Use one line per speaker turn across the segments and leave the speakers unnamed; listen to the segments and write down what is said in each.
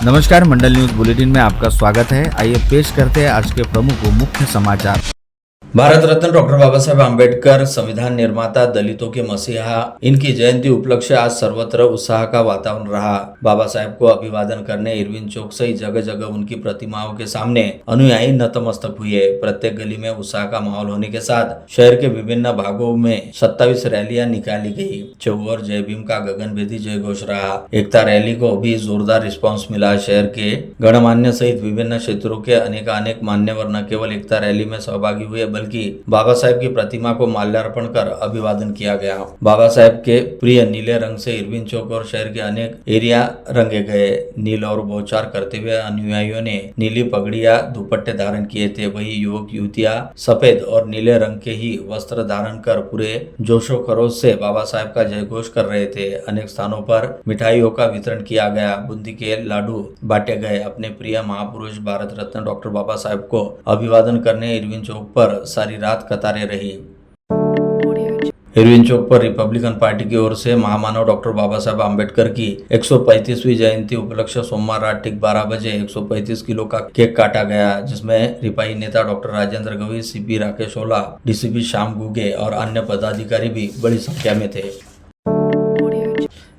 नमस्कार, मंडल news bulletin में आपका स्वागत है। आइए पेश करते हैं आज के प्रमुख व मुख्य समाचार। भारत रत्न डॉक्टर बाबा साहेब आम्बेडकर संविधान निर्माता, दलितों के मसीहा, इनकी जयंती उपलक्ष्य आज सर्वत्र उत्साह का वातावरण रहा। बाबा साहेब को अभिवादन करने इरविन चौक सहित जगह जगह उनकी प्रतिमाओं के सामने अनुयायी नतमस्तक हुए। प्रत्येक गली में उत्साह का माहौल होने के साथ शहर के विभिन्न भागों में 27 रैलियां निकाली गयी। चौर जय भीम का गगनभेदी जय घोष रहा। एकता रैली को भी जोरदार रिस्पॉन्स मिला। शहर के गणमान्य सहित विभिन्न क्षेत्रों के अनेक मान्यवर न केवल एकता रैली में सहभागी हुए बल्कि बाबा साहेब की प्रतिमा को माल्यार्पण कर अभिवादन किया गया। बाबा साहेब के प्रिय नीले रंग से इरविन चौक और शहर के अनेक एरिया रंगे गए। नील और बौछार करते हुए अनुयायियों ने नीली पगड़ियां, दुपट्टे धारण किए थे। वही युवक युवतियां सफेद और नीले रंग के ही वस्त्र धारण कर पूरे जोशो खरोश से बाबा साहेब का जय घोष कर रहे थे। अनेक स्थानों पर मिठाइयों का वितरण किया गया, बूंदी के लाडू बांटे गए। अपने प्रिय महापुरुष भारत रत्न डॉक्टर बाबा साहेब को अभिवादन करने इरविन चौक पर सारी रात कतारें रही। इरविन चौक पर रिपब्लिकन पार्टी की ओर से महामानव डॉक्टर बाबा साहेब आम्बेडकर की 135वीं जयंती उपलक्ष्य सोमवार रात ठीक 12 बजे 135 किलो का केक काटा गया, जिसमें रिपाई नेता doctor Rajendra Gavai, CP Rakesh Ola, DCP Shyam Guge और अन्य पदाधिकारी भी बड़ी संख्या में थे।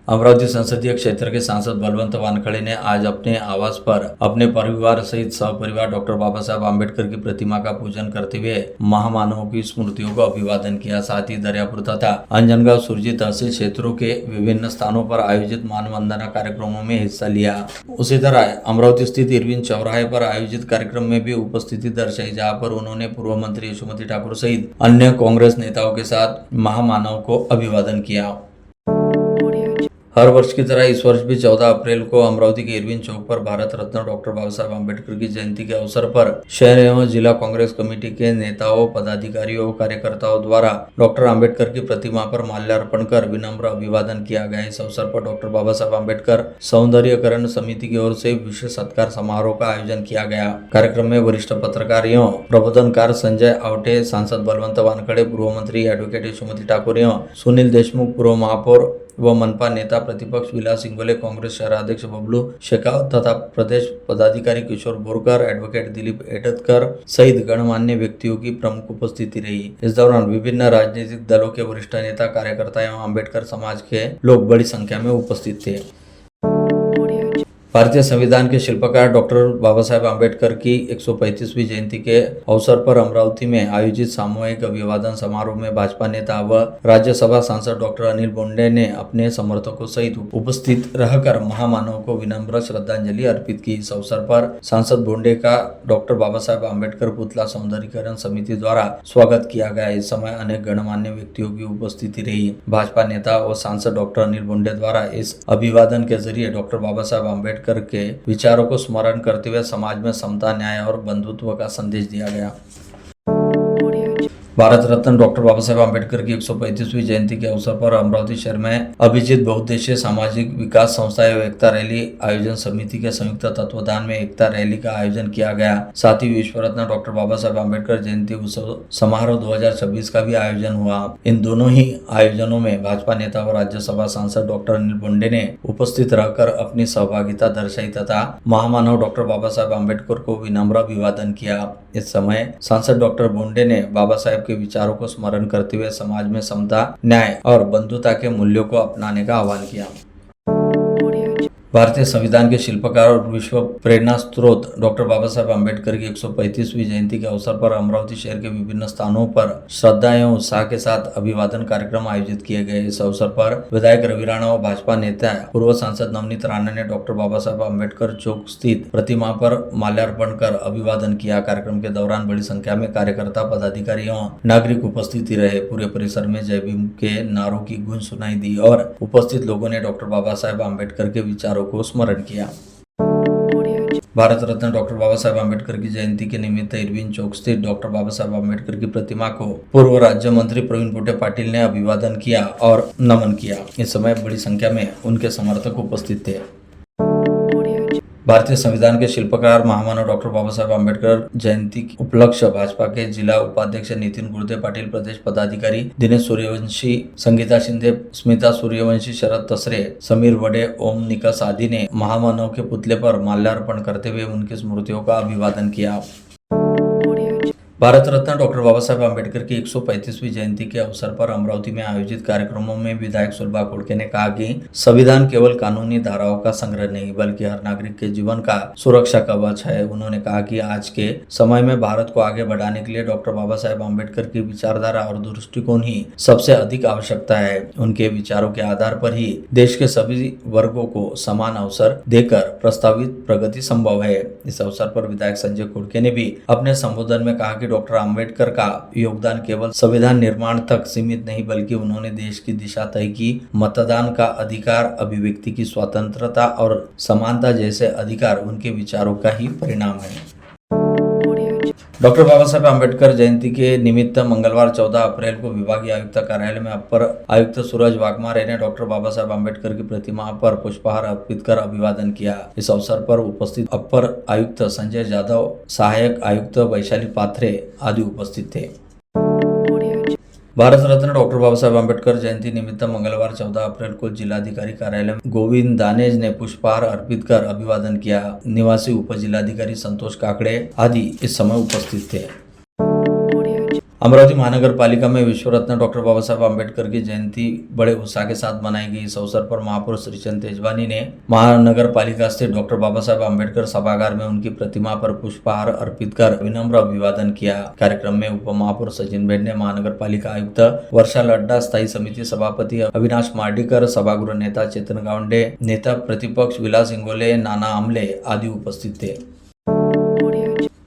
अमरावती संसदीय क्षेत्र के सांसद बलवंत वानखड़े ने आज अपने आवास पर अपने परिवार सहित सपरिवार डॉक्टर बाबा साहेब आम्बेडकर की प्रतिमा का पूजन करते हुए महामानवों की स्मृतियों को अभिवादन किया। साथ ही दरियापुर तथा अंजनगांव सुरजी तहसील क्षेत्रों के विभिन्न स्थानों पर आयोजित मानवंदना कार्यक्रमों में हिस्सा लिया। उसी तरह अमरावती स्थित इरविन चौराहे पर आयोजित कार्यक्रम में भी उपस्थिति दर्शाई, जहाँ पर उन्होंने पूर्व मंत्री यशोमती ठाकुर सहित अन्य कांग्रेस नेताओं के साथ महामानव को अभिवादन किया। हर वर्ष की तरह इस वर्ष भी 14 अप्रैल को अमरावती के इरविन चौक पर भारत रत्न डॉक्टर बाबा साहेब आम्बेडकर की जयंती के अवसर पर शहर एवं जिला कांग्रेस कमेटी के नेताओं, पदाधिकारियों, कार्यकर्ताओं द्वारा डॉक्टर आम्बेडकर की प्रतिमा पर माल्यार्पण कर विनम्र अभिवादन किया गया। इस अवसर पर डॉक्टर बाबा साहेब आम्बेडकर सौंदर्यकरण समिति की ओर से विशेष सत्कार समारोह का आयोजन किया गया। कार्यक्रम में वरिष्ठ पत्रकार एवं प्रबोधनकार संजय आवटे, सांसद बलवंत वानखड़े, पूर्व मंत्री एडवोकेट यशोमती ठाकुर एवं सुनील देशमुख, पूर्व महापौर व मनपा नेता प्रतिपक्ष विलास सिंगोले, कांग्रेस शहराध्यक्ष बबलू शेखावत तथा प्रदेश पदाधिकारी किशोर बोरकर, एडवोकेट दिलीप एटतकर सहित गणमान्य व्यक्तियों की प्रमुख उपस्थिति रही। इस दौरान विभिन्न राजनीतिक दलों के वरिष्ठ नेता, कार्यकर्ता एवं अम्बेडकर समाज के लोग बड़ी संख्या में उपस्थित थे। भारतीय संविधान के शिल्पकार डॉक्टर बाबा साहेब आम्बेडकर की 135वीं जयंती के अवसर पर अमरावती में आयोजित सामूहिक अभिवादन समारोह में भाजपा नेता व राज्यसभा सांसद डॉक्टर अनिल बोंडे ने अपने समर्थकों सहित उपस्थित रहकर महामानव को विनम्र श्रद्धांजलि अर्पित की। इस अवसर पर सांसद बोंडे का डॉक्टर बाबा साहेब आम्बेडकर पुतला सौंदर्यीकरण समिति द्वारा स्वागत किया गया। इस समय अनेक गणमान्य व्यक्तियों की उपस्थिति रही। भाजपा नेता और सांसद डॉक्टर अनिल बोंडे द्वारा इस अभिवादन के जरिए डॉक्टर बाबा साहेब आम्बेडकर के विचारों को स्मरण करते हुए समाज में समता, न्याय और बंधुत्व का संदेश दिया गया। भारत रत्न डॉक्टर बाबा साहेब आम्बेडकर की 135वीं जयंती के अवसर पर अमरावती शहर में अभिजीत बहुउद्देशीय सामाजिक विकास संस्था एवं एकता रैली आयोजन समिति के संयुक्त तत्वाधान में एकता रैली का आयोजन किया गया। साथ ही विश्व रत्न डॉक्टर बाबा साहेब आम्बेडकर जयंती उत्सव समारोह 2026 का भी आयोजन हुआ। इन दोनों ही आयोजनों में भाजपा नेता व राज्यसभा सांसद डॉक्टर अनिल बोंडे ने उपस्थित रहकर अपनी सहभागिता दर्शाई तथा महामानव डॉक्टर बाबा साहेब आम्बेडकर को विनम्र अभिवादन किया। इस समय सांसद डॉक्टर बोंडे ने बाबा साहेब के विचारों को स्मरण करते हुए समाज में समता, न्याय और बंधुता के मूल्यों को अपनाने का आह्वान किया। भारतीय संविधान के शिल्पकार और विश्व प्रेरणा स्रोत डॉक्टर बाबा साहेब आम्बेडकर की 135वीं जयंती के अवसर पर अमरावती शहर के विभिन्न स्थानों पर श्रद्धा एवं उत्साह के साथ अभिवादन कार्यक्रम आयोजित किए गए। इस अवसर पर विधायक रवि राणा और भाजपा नेता पूर्व सांसद नवनीत राणा ने डॉक्टर बाबा साहेब आम्बेडकर चौक स्थित प्रतिमा पर माल्यार्पण कर अभिवादन किया। कार्यक्रम के दौरान बड़ी संख्या में कार्यकर्ता, पदाधिकारी एवं नागरिक उपस्थित रहे। पूरे परिसर में जय भीम के नारों की गूंज सुनाई दी और उपस्थित लोगों ने डॉक्टर बाबा साहेब आम्बेडकर के विचारों को स्मरण किया। भारत रत्न डॉक्टर बाबा साहेब आम्बेडकर की जयंती के निमित्त इरविन चौक स्थित डॉक्टर बाबा साहेब आम्बेडकर की प्रतिमा को पूर्व राज्य मंत्री प्रवीण पोटे पाटिल ने अभिवादन किया और नमन किया। इस समय बड़ी संख्या में उनके समर्थक उपस्थित थे। भारतीय संविधान के शिल्पकार महामानव डॉक्टर बाबा साहेब आम्बेडकर जयंती के उपलक्ष्य भाजपा के जिला उपाध्यक्ष नितिन गुर्दे पाटील, प्रदेश पदाधिकारी दिनेश सूर्यवंशी, संगीता शिंदे, स्मिता सूर्यवंशी, शरद तसरे, समीर वडे, ओम निकस आदि ने महामानव के पुतले पर माल्यार्पण करते हुए उनकी स्मृतियों का अभिवादन किया। भारत रत्न डॉक्टर बाबा साहेब आम्बेडकर की 135वीं जयंती के अवसर पर अमरावती में आयोजित कार्यक्रमों में विधायक सुलभा खोड़के ने कहा कि संविधान केवल कानूनी धाराओं का संग्रह नहीं बल्कि हर नागरिक के जीवन का सुरक्षा कवच है। उन्होंने कहा कि आज के समय में भारत को आगे बढ़ाने के लिए डॉक्टर बाबा साहेब आम्बेडकर की विचारधारा और दृष्टिकोण ही सबसे अधिक आवश्यकता है। उनके विचारों के आधार पर ही देश के सभी वर्गों को समान अवसर देकर प्रस्तावित प्रगति संभव है। इस अवसर पर विधायक संजय खोड़के ने भी अपने संबोधन में कहा कि डॉक्टर आम्बेडकर का योगदान केवल संविधान निर्माण तक सीमित नहीं बल्कि उन्होंने देश की दिशा तय की। मतदान का अधिकार, अभिव्यक्ति की स्वतंत्रता और समानता जैसे अधिकार उनके विचारों का ही परिणाम है। डॉक्टर बाबा साहेब आम्बेडकर जयंती के निमित्त मंगलवार 14 अप्रैल को विभागीय आयुक्त कार्यालय में अपर आयुक्त सूरज वाघमारे ने डॉक्टर बाबा साहेब आम्बेडकर की प्रतिमा पर पुष्पहार अर्पित कर अभिवादन किया। इस अवसर पर उपस्थित अपर आयुक्त संजय जाधव, सहायक आयुक्त वैशाली पाथरे आदि उपस्थित थे। भारत रत्न डॉक्टर बाबा साहेब आम्बेडकर जयंती निमित्त मंगलवार 14 अप्रैल को जिलाधिकारी कार्यालय में गोविंद दानेज ने पुष्पहार अर्पित कर अभिवादन किया। निवासी उप जिलाधिकारी संतोष काकड़े आदि इस समय उपस्थित थे। अमरावती महानगर पालिका में विश्व रत्न डॉक्टर बाबा साहेब आम्बेडकर की जयंती बड़े उत्साह के साथ मनाई गई। इस अवसर पर महापौर श्रीचंद तेजवानी ने महानगर पालिका स्थित डॉक्टर बाबा साहेब आम्बेडकर सभागार में उनकी प्रतिमा पर पुष्पहार अर्पित कर विनम्र अभिवादन किया। कार्यक्रम में उप महापौर सचिन बेड ने महानगर पालिका आयुक्त वर्षा लड्डा, स्थायी समिति सभापति अविनाश मार्डीकर, सभागृह नेता चेतन गावंडे, नेता प्रतिपक्ष विलास इंगोले, नाना आमले आदि उपस्थित थे।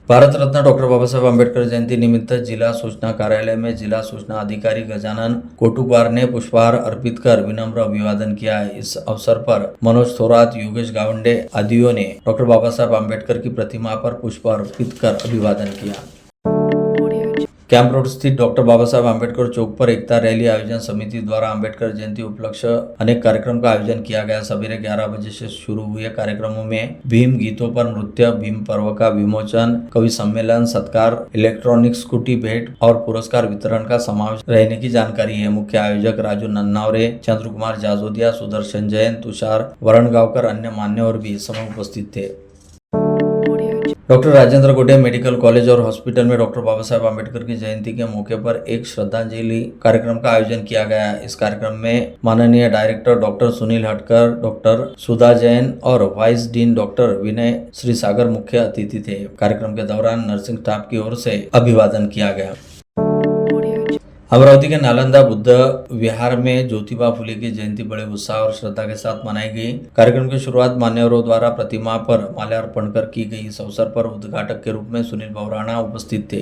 भारत रत्न डॉक्टर बाबा साहेब आम्बेडकर जयंती निमित्त जिला सूचना कार्यालय में जिला सूचना अधिकारी गजानन कोटुकवार ने पुष्पहार अर्पित कर विनम्र अभिवादन किया। इस अवसर पर मनोज थोरात, योगेश गावंडे आदियों ने डॉक्टर बाबा साहेब आम्बेडकर की प्रतिमा पर पुष्प अर्पित कर अभिवादन किया। कैंप रोड स्थित डॉक्टर बाबा साहेब आम्बेडकर चौक पर एकता रैली आयोजन समिति द्वारा आम्बेडकर जयंती उपलक्ष्य अनेक कार्यक्रम का आयोजन किया गया। सवेरे 11 बजे से शुरू हुए कार्यक्रमों में भीम गीतों पर नृत्य, भीम पर्व का विमोचन, कवि सम्मेलन, सत्कार, इलेक्ट्रॉनिक स्कूटी भेंट और पुरस्कार वितरण का समावेश रहने की जानकारी है। मुख्य आयोजक राजू नन्नावरे, चंद्र कुमार जाजोदिया, सुदर्शन जैन, तुषार वरणगांवकर अन्य मान्यवर भी इस समय उपस्थित थे। Doctor Rajendra Gode medical college और हॉस्पिटल में डॉक्टर बाबा साहेब आम्बेडकर की जयंती के मौके पर एक श्रद्धांजलि कार्यक्रम का आयोजन किया गया। इस कार्यक्रम में माननीय डायरेक्टर डॉक्टर सुनील हटकर, डॉक्टर सुधा जैन और वाइस डीन डॉक्टर विनय श्रीसागर मुख्य अतिथि थे। कार्यक्रम के दौरान नर्सिंग स्टाफ की ओर से अभिवादन किया गया। अमरावती के नालंदा बुद्ध विहार में ज्योतिबा फुले की जयंती बड़े उत्साह और श्रद्धा के साथ मनाई गई। कार्यक्रम की शुरुआत मान्यवरों द्वारा प्रतिमा पर माल्यार्पण कर की गई। इस अवसर पर उद्घाटक के रूप में सुनील भवराणा उपस्थित थे।